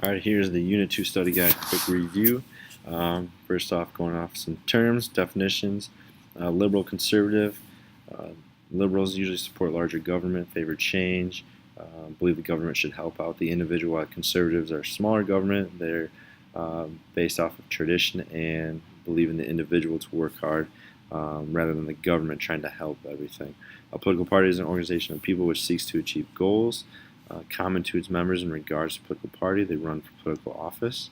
Alright, here's the Unit 2 study guide quick review. First off, going off some terms, definitions. Liberal, conservative. Uh, Liberals usually support larger government, favor change, believe the government should help out the individual, while conservatives are smaller government. They're based off of tradition and believe in the individual to work hard rather than the government trying to help everything. A political party is an organization of people which seeks to achieve goals common to its members in regards to political party. They run for political office.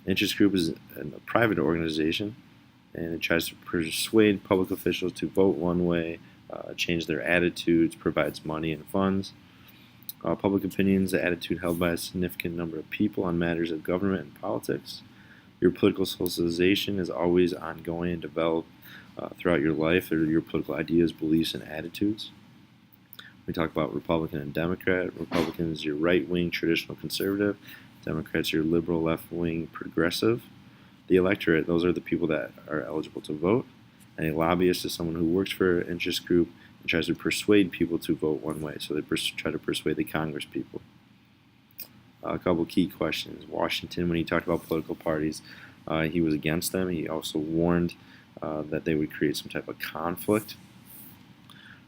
Interest group is a private organization, and it tries to persuade public officials to vote one way, change their attitudes, provides money and funds. Public opinion is the attitude held by a significant number of people on matters of government and politics. Your political socialization is always ongoing and developed throughout your life, or your political ideas, beliefs, and attitudes. We talk about Republican and Democrat. Republican is your right-wing traditional conservative. Democrats are your liberal left-wing progressive. The electorate, those are the people that are eligible to vote. And a lobbyist is someone who works for an interest group and tries to persuade people to vote one way. So they try to persuade the Congress people. A couple key questions. Washington, when he talked about political parties, he was against them. He also warned that they would create some type of conflict.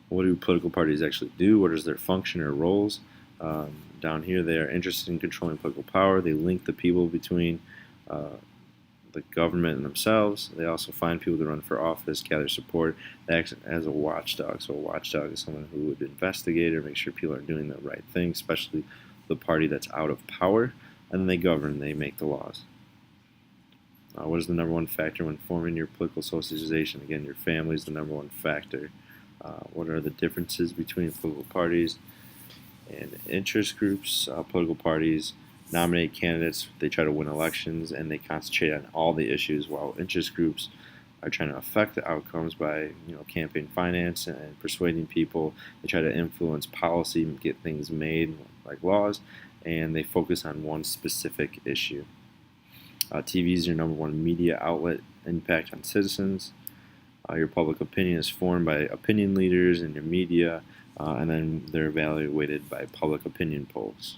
What do political parties actually do? What is their function or roles? Down here, they are interested in controlling political power. They link the people between the government and themselves. They also find people to run for office, gather support. They act as a watchdog. So a watchdog is someone who would investigate or make sure people are doing the right thing, especially the party that's out of power. And then they govern. They make the laws. What is the number one factor when forming your political socialization? Again, your family is the number one factor. What are the differences between political parties and interest groups? Political parties nominate candidates, they try to win elections, and they concentrate on all the issues, while interest groups are trying to affect the outcomes by campaign finance and persuading people. They try to influence policy and get things made, like laws, and they focus on one specific issue. TV is your number one media outlet. Impact on citizens. Your public opinion is formed by opinion leaders in your media, and then they're evaluated by public opinion polls.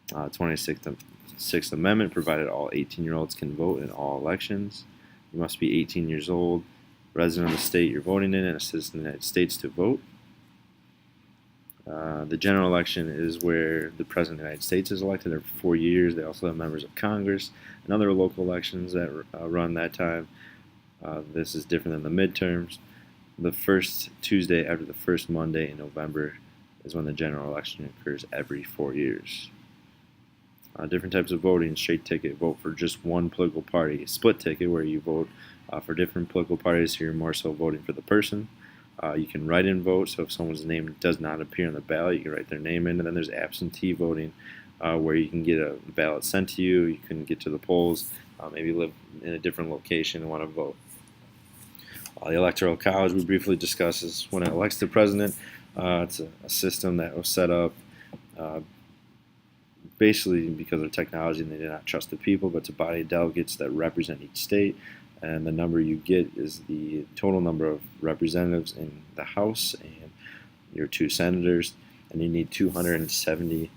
26th Amendment provided all 18-year-olds can vote in all elections. You must be 18 years old, resident of the state you're voting in, and a citizen of the United States to vote. The general election is where the President of the United States is elected every 4 years. They also have members of Congress and other local elections that run that time. This is different than the midterms. The first Tuesday after the first Monday in November is when the general election occurs every 4 years. Different types of voting: straight ticket, vote for just one political party; split ticket, where you vote for different political parties, so you're more so voting for the person. You can write-in vote, so if someone's name does not appear on the ballot, you can write their name in. And then there's absentee voting, where you can get a ballot sent to you. You can get to the polls, maybe live in a different location and want to vote. The Electoral College we briefly discussed is when it elects the president. It's a system that was set up basically because of technology, and they did not trust the people, but it's a body of delegates that represent each state. And the number you get is the total number of representatives in the House and your 2 senators, and you need 270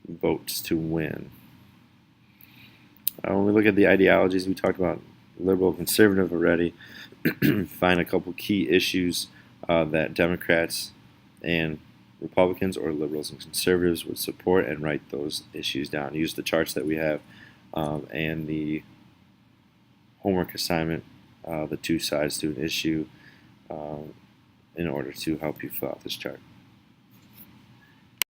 votes to win. When we look at the ideologies, we talked about liberal, conservative already. Find a couple key issues that Democrats and Republicans, or liberals and conservatives, would support, and write those issues down. Use the charts that we have and the homework assignment, the 2 sides to an issue, in order to help you fill out this chart.